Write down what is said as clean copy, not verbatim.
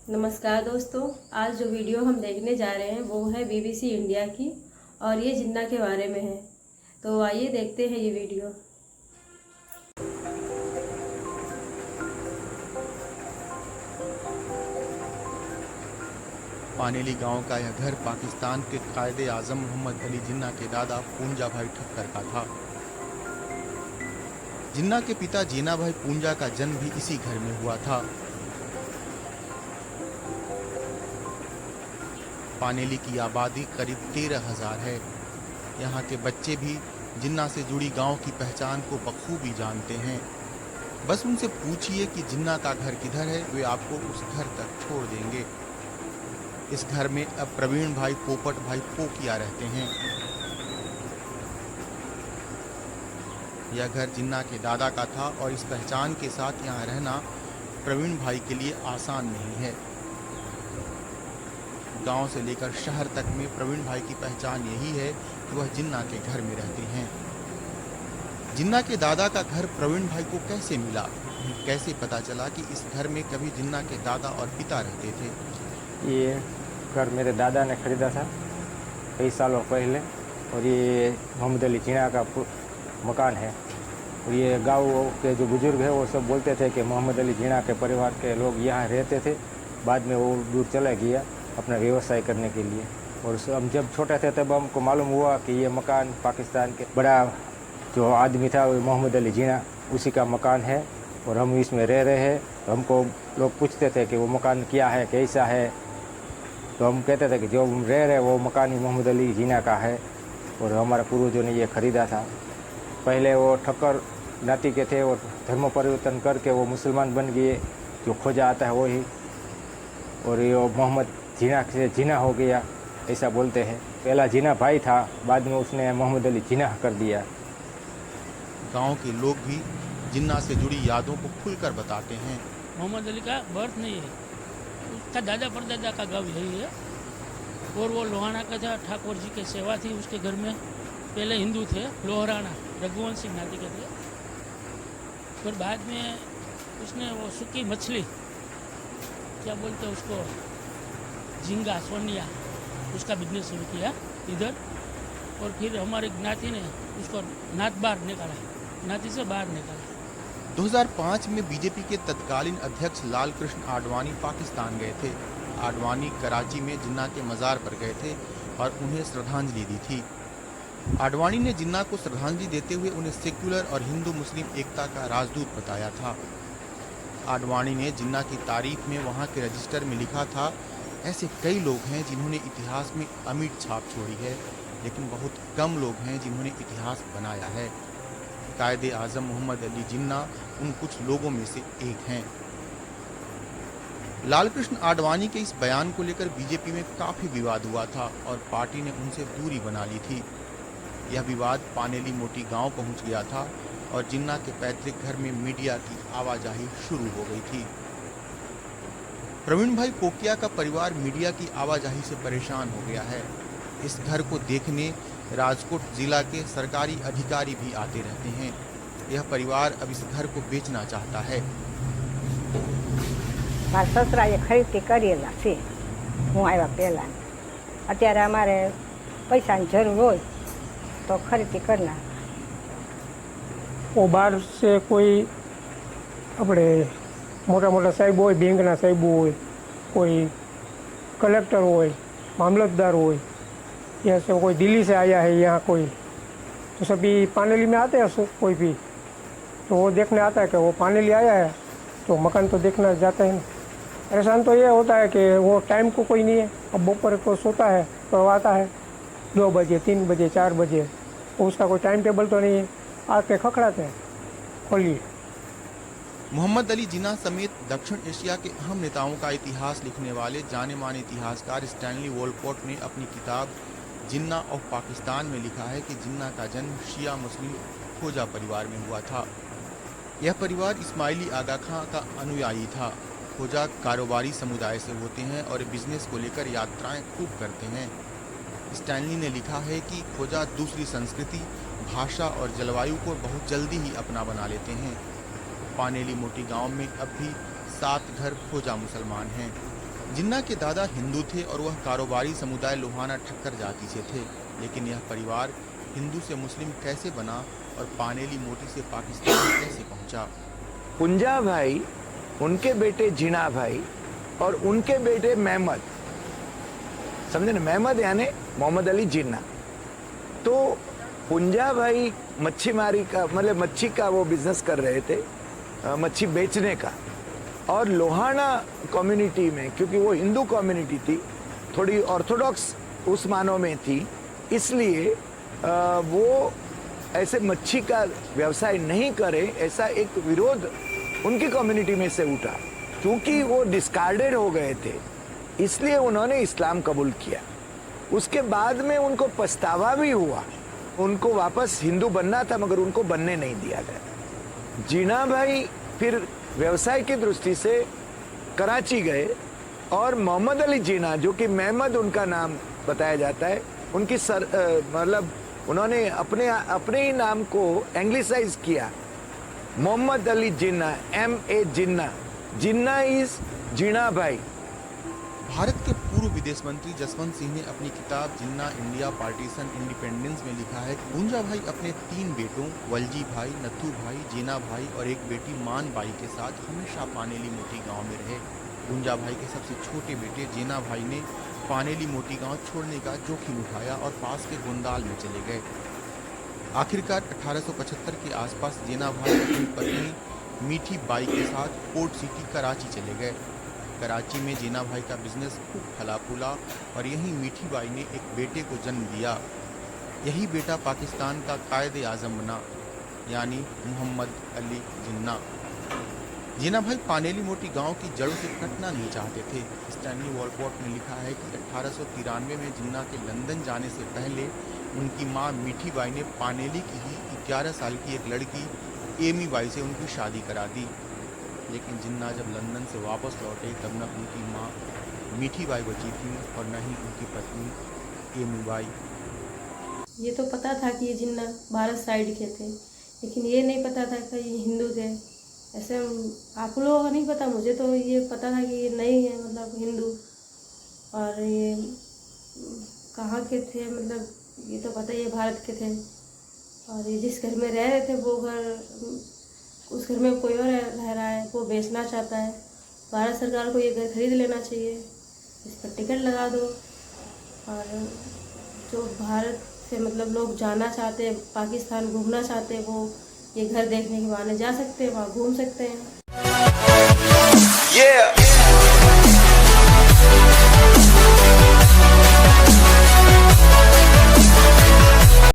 नमस्कार दोस्तों, आज जो वीडियो हम देखने जा रहे हैं वो है बीबीसी इंडिया की और ये जिन्ना के बारे में है। तो आइए देखते हैं ये वीडियो। पानेली गांव का यह घर पाकिस्तान के कायदे आजम मोहम्मद अली जिन्ना के दादा पूंजा भाई ठक्कर का था। जिन्ना के पिता जीना भाई पूंजा का जन्म भी इसी घर में हुआ था। पानेली की आबादी करीब 13,000 है। यहाँ के बच्चे भी जिन्ना से जुड़ी गांव की पहचान को बखूबी जानते हैं। बस उनसे पूछिए कि जिन्ना का घर किधर है, वे आपको उस घर तक छोड़ देंगे। इस घर में अब प्रवीण भाई पोपट भाई पोकिया रहते हैं। यह घर जिन्ना के दादा का था और इस पहचान के साथ यहाँ रहना प्रवीण भाई के लिए आसान नहीं है। गांव से लेकर शहर तक में प्रवीण भाई की पहचान यही है कि वह जिन्ना के घर में रहते हैं। जिन्ना के दादा का घर प्रवीण भाई को कैसे मिला, कैसे पता चला कि इस घर में कभी जिन्ना के दादा और पिता रहते थे? ये घर मेरे दादा ने ख़रीदा था कई सालों पहले और ये मोहम्मद अली जिन्ना का मकान है। और ये गांव के जो बुजुर्ग हैं वो सब बोलते थे कि मोहम्मद अली जिन्ना के परिवार के लोग यहाँ रहते थे, बाद में वो दूर चला गया अपना व्यवसाय करने के लिए। और हम जब छोटे थे तब हमको मालूम हुआ कि ये मकान पाकिस्तान के बड़ा जो आदमी था वो मोहम्मद अली जिन्ना, उसी का मकान है और हम इसमें रह रहे हैं। तो हमको लोग पूछते थे कि वो मकान क्या है, कैसा है, तो हम कहते थे कि जो हम रह रहे वो मकान ही मोहम्मद अली जिन्ना का है और हमारे पूर्वजों ने ये ख़रीदा था। पहले वो ठक्कर नाती के थे और धर्म परिवर्तन करके वो मुसलमान बन गए, जो खोजा आता है वही, और ये मोहम्मद जिन्ना से जिन्ना हो गया ऐसा बोलते हैं। पहला जिन्ना भाई था, बाद में उसने मोहम्मद अली जिन्ना कर दिया। गांव के लोग भी जिन्ना से जुड़ी यादों को खुलकर बताते हैं। मोहम्मद अली का बर्थ नहीं है, उसका दादा परदादा का गाँव यही है और वो लोहाना का था। ठाकुर जी की सेवा थी उसके घर में। पहले हिंदू थे, लोहराना रघुवंश सिंह नाती के थे। फिर बाद में उसने वो सूखी मछली, क्या बोलते हैं उसको, झींगा सोनिया, उसका बिजनेस शुरू किया इधर। और फिर हमारे ज्ञाति ने उसको नात बाहर निकाला, नाती से बाहर निकाला। 2005 में बीजेपी के तत्कालीन अध्यक्ष लाल कृष्ण आडवाणी पाकिस्तान गए थे। आडवाणी कराची में जिन्ना के मज़ार पर गए थे और उन्हें श्रद्धांजलि दी थी। आडवाणी ने जिन्ना को श्रद्धांजलि देते हुए उन्हें सेक्युलर और हिंदू मुस्लिम एकता का राजदूत बताया था। आडवाणी ने जिन्ना की तारीफ में वहां के रजिस्टर में लिखा था, ऐसे कई लोग हैं जिन्होंने इतिहास में अमिट छाप छोड़ी है, लेकिन बहुत कम लोग हैं जिन्होंने इतिहास बनाया है। कायदे आजम मोहम्मद अली जिन्ना उन कुछ लोगों में से एक हैं। लालकृष्ण आडवाणी के इस बयान को लेकर बीजेपी में काफी विवाद हुआ था और पार्टी ने उनसे दूरी बना ली थी। यह विवाद पानेली मोटी गांव पहुंच गया था और जिन्ना के पैतृक घर में मीडिया की आवाजाही शुरू हो गई थी। प्रवीण भाई पोकिया का परिवार मीडिया की आवाजाही से परेशान हो गया है। इस घर को देखने राजकोट जिला के सरकारी अधिकारी भी आते रहते हैं। यह परिवार अब इस घर को बेचना चाहता है। ससराए खरीदी करेला છે, હું આવ્યા પહેલાં। અત્યારે અમારે પૈસાની જરૂર હોય તો ખરીદી કરना। वो बाहर से कोई अपने मोटा मोटा साहिब हो, बैंकना साहिब हो, कोई कलेक्टर हो, मामलतदार हो, या से कोई दिल्ली से आया है यहाँ कोई, तो सभी पानेली में आते हैं कोई भी, तो वो देखने आता है कि वो पानेली आया है तो मकान तो देखना जाता है ना। परेशान तो ये होता है कि वो टाइम को कोई नहीं है। अब बपोर को सोता है तो आता है 2 बजे 3 बजे 4 बजे, तो उसका कोई टाइम टेबल तो नहीं है, आके खखड़ाते हैं, खोलिए। मोहम्मद अली जिन्ना समेत दक्षिण एशिया के अहम नेताओं का इतिहास लिखने वाले जाने माने इतिहासकार स्टैनली वॉलपोर्ट ने अपनी किताब जिन्ना ऑफ पाकिस्तान में लिखा है कि जिन्ना का जन्म शिया मुस्लिम खोजा परिवार में हुआ था। यह परिवार इस्माइली आगा खां का अनुयायी था। खोजा कारोबारी समुदाय से होते हैं और बिजनेस को लेकर यात्राएं खूब करते हैं। स्टैनली ने लिखा है कि खोजा दूसरी संस्कृति, भाषा और जलवायु को बहुत जल्दी ही अपना बना लेते हैं। पानेली मोटी गांव में अब भी 7 घर खोजा मुसलमान हैं। जिन्ना के दादा हिंदू थे और वह कारोबारी समुदाय लोहाना ठक्कर जाति से थे, लेकिन यह परिवार हिंदू से मुस्लिम कैसे बना और पानेली मोटी से पाकिस्तान कैसे पहुंचा? पुंजा भाई, उनके बेटे जिना भाई और उनके बेटे महमद, समझे ना, महमद यानी मोहम्मद अली जिन्ना। तो पुंजा भाई मच्छी मारी का मतलब मच्छी का वो बिजनेस कर रहे थे, मच्छी बेचने का। और लोहाना कम्युनिटी में, क्योंकि वो हिंदू कम्युनिटी थी, थोड़ी ऑर्थोडॉक्स उस मानों में थी, इसलिए वो ऐसे मच्छी का व्यवसाय नहीं करे, ऐसा एक विरोध उनकी कम्युनिटी में से उठा। क्योंकि वो डिस्कार्डेड हो गए थे, इसलिए उन्होंने इस्लाम कबूल किया। उसके बाद में उनको पछतावा भी हुआ, उनको वापस हिंदू बनना था मगर उनको बनने नहीं दिया गया। जीना भाई फिर व्यवसाय की दृष्टि से कराची गए और मोहम्मद अली जीना, जो कि महमद उनका नाम बताया जाता है, उनकी मतलब उन्होंने अपने ही नाम को एंग्लिसाइज किया, Mohammad Ali Jinnah, M.A. Jinnah. Jinnah is जीना भाई। भारत के पूर्व विदेश मंत्री जसवंत सिंह ने अपनी किताब जिन्ना इंडिया पार्टीशन इंडिपेंडेंस में लिखा है, पुंजा भाई अपने 3 बेटों वलजी भाई, नथु भाई, जीना भाई और एक बेटी मान बाई के साथ हमेशा पानेली मोटी गांव में रहे। पुंजा भाई के सबसे छोटे बेटे जीना भाई ने पानेली मोटी गांव छोड़ने का जोखिम उठाया और पास के गोंदाल में चले गए। आखिरकार 1875 के आसपास जीना भाई अपनी पत्नी मीठी बाई के साथ पोर्ट सिटी कराची चले गए। कराची में जीना भाई का बिजनेस खूब फला फूला और यहीं मीठी बाई ने एक बेटे को जन्म दिया। यही बेटा पाकिस्तान का कायदे आजम बना, यानी मोहम्मद अली जिन्ना। जीना भाई पानेली मोटी गांव की जड़ों से कटना नहीं चाहते थे। स्टैनली वॉलपोर्ट ने लिखा है कि 1893 में जिन्ना के लंदन जाने से पहले उनकी मां मीठी बाई ने पानेली की ही 11 साल की एक लड़की एमी बाई से उनकी शादी करा दी। लेकिन जिन्ना जब लंदन से वापस लौटे तब न उनकी मां मीठी बाई बची थी और न ही उनकी पत्नी एमी बाई। ये तो पता था कि ये जिन्ना भारत साइड के थे, लेकिन ये नहीं पता था कि ये हिंदू थे। ऐसे आप लोगों को नहीं पता, मुझे तो ये पता था कि ये नहीं है, मतलब हिंदू। और ये कहाँ के थे, मतलब ये तो पता ही है भारत के थे। और ये जिस घर में रह रहे थे वो घर, उस घर में कोई और रह रहा है, वो बेचना चाहता है। भारत सरकार को ये घर खरीद लेना चाहिए, इस पर टिकट लगा दो। और जो भारत से मतलब लोग जाना चाहते हैं, पाकिस्तान घूमना चाहते हैं, वो ये घर देखने के बहाने जा सकते हैं, वहाँ घूम सकते हैं।